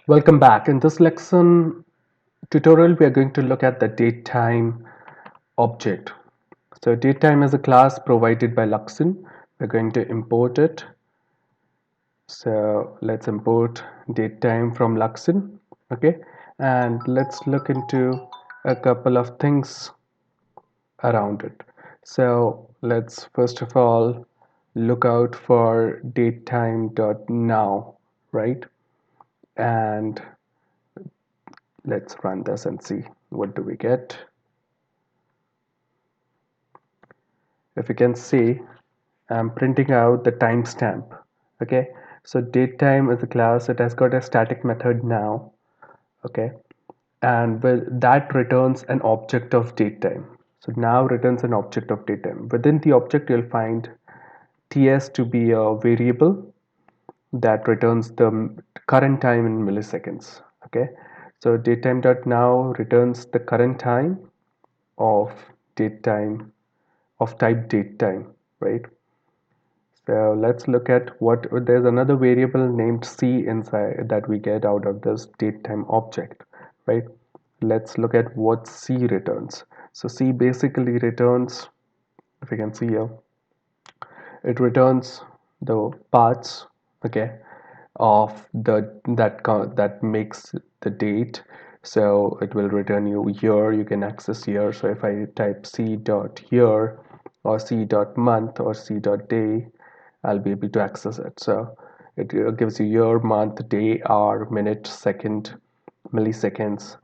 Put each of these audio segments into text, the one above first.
Welcome back. In this lesson tutorial, we are going to look at the datetime object. So datetime is a class provided by Luxon. We're going to import it. So let's import datetime from Luxon. Okay, and let's look into a couple of things around it. So let's first of all look out for datetime.now, right? And let's run this and see what do we get. If you can see, I'm printing out the timestamp. Okay, so datetime is a class. It has got a static method now. Okay, and that returns an object of datetime. So now returns an object of datetime. Within the object, you'll find ts to be a variable that returns the current time in milliseconds. Okay, so datetime.now returns the current time of datetime of type datetime, right? So let's look at what there's another variable named c inside that we get out of this datetime object, right? Let's look at what c returns. So c basically returns, if you can see here, it returns the parts, okay, of that makes the date. So it will return you year. You can access year. So if I type c dot year or c dot month or c dot day, I'll be able to access it. So it gives you year, month, day, hour, minute, second, milliseconds.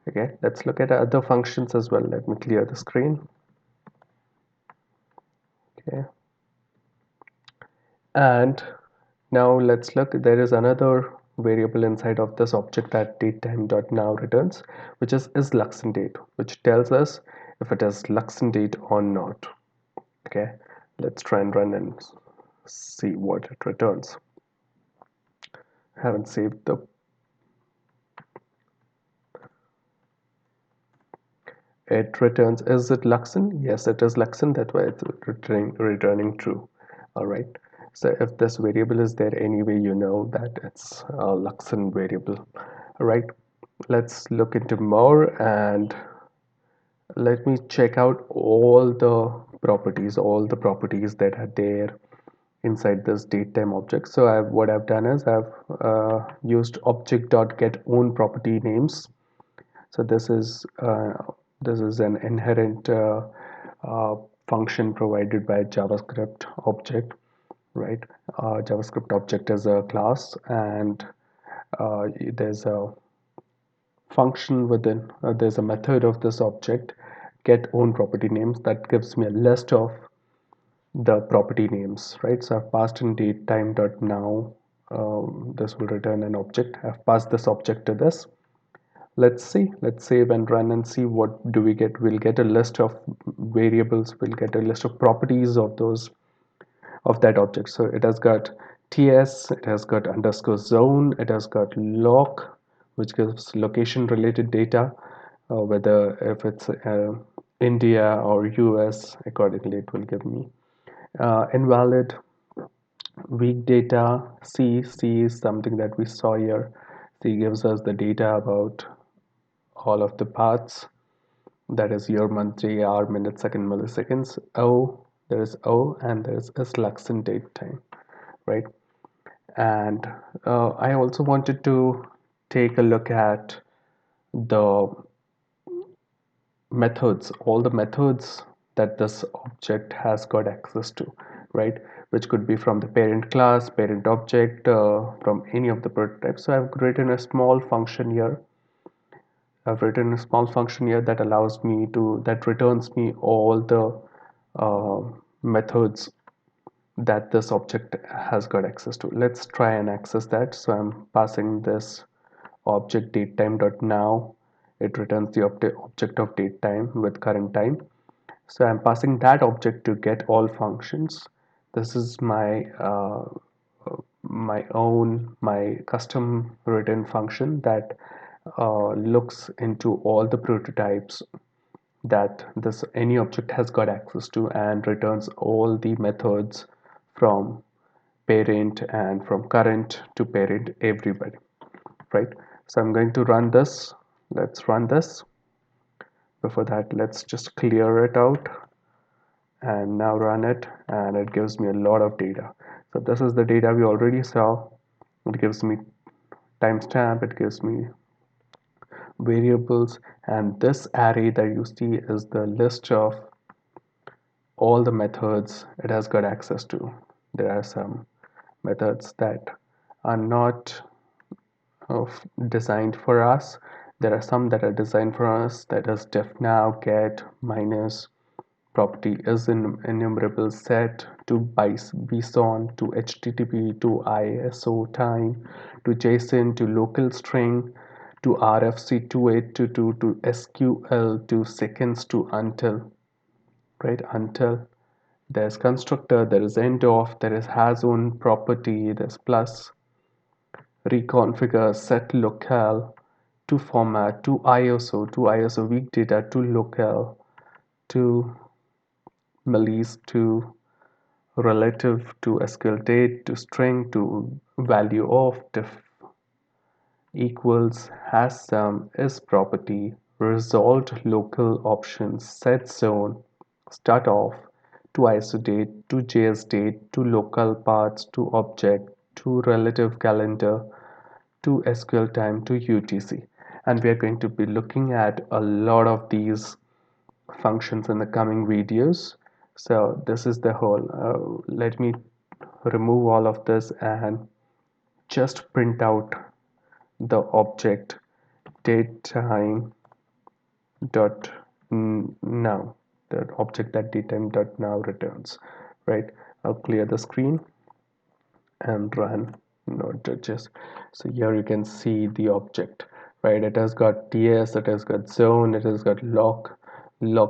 Okay, let's look at other functions as well. Let me clear the screen. Okay, and now let's look. There is another variable inside of this object that datetime.now returns, which is Luxon date, which tells us if it is Luxon date or not. Okay, let's try and run and see what it returns. I haven't saved the. It returns, is it Luxon? Yes, it is Luxon. That's why it's returning true. All right. So if this variable is there anyway, you know that it's a Luxon variable. All right. Let's look into more and let me check out all the properties that are there inside this datetime object. So what I've done is I've used object.getOwnPropertyNames. So this is an inherent uh, function provided by JavaScript object, right? JavaScript object is a class, and there's a function within. There's a method of this object, get own property names, that gives me a list of the property names, right? So I've passed in date time dot now. This will return an object. I've passed this object to this. Let's see, let's save and run and see what do we get. We'll get a list of variables, we'll get a list of properties of those, of that object. So it has got ts, it has got underscore zone, it has got loc, which gives location related data, whether if it's India or US, accordingly it will give me invalid. Weak data, c is something that we saw here. C gives us the data about all of the paths, that is year, month, day, hour, minute, second, milliseconds. O, there is O, and there is Luxon date time, right? And I also wanted to take a look at the methods, all the methods that this object has got access to, right? Which could be from the parent class, parent object, from any of the prototypes. So I've written a small function here. I've written a small function here that allows me to, that returns me all the methods that this object has got access to. Let's try and access that. So I'm passing this object datetime.now. It returns the object of datetime with current time. So I'm passing that object to get all functions. This is my custom written function that looks into all the prototypes that this any object has got access to and returns all the methods from parent and from current to parent, everybody, right? So I'm going to run this. Let's run this. Before that, let's just clear it out and now run it, and it gives me a lot of data. So this is the data we already saw. It gives me timestamp, it gives me variables, and this array that you see is the list of all the methods it has got access to. There are some methods that are not designed for us. There are some that are designed for us, that is def now, get, minus, property is in enumerable set, to bison, to http, to iso time, to json, to local string, to rfc2822, to sql, to seconds, to until, right? Until there's constructor, there is end of, there is has own property, there's plus, reconfigure, set locale, to format, to ISO weak data, to locale, to Malise, to relative, to SQL date, to string, to value of, diff equals, has some, is property, resolved local options, set zone, start off, to ISO date, to JS date, to local paths, to object, to relative calendar, to SQL time, to UTC. And we are going to be looking at a lot of these functions in the coming videos. So this is the whole. Let me remove all of this and just print out the object datetime dot now, the object that datetime dot now returns, right? I'll clear the screen and run node judges. So here you can see the object, right? It has got ts, it has got zone, it has got loc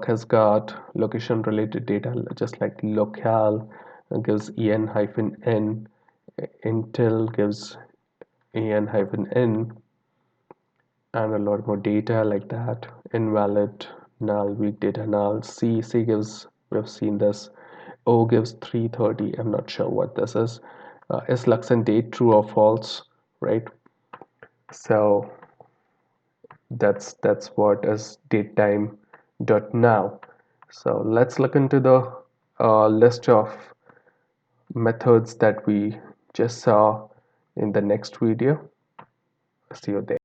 has got location related data, just like locale gives en-n, intel gives en-n, and a lot more data like that. Invalid, null, weak data, null. C gives, we've seen this. O gives 330. I'm not sure what this is. Is lux and date true or false, right? So that's what is datetime dot now. So let's look into the list of methods that we just saw in the next video. See you there.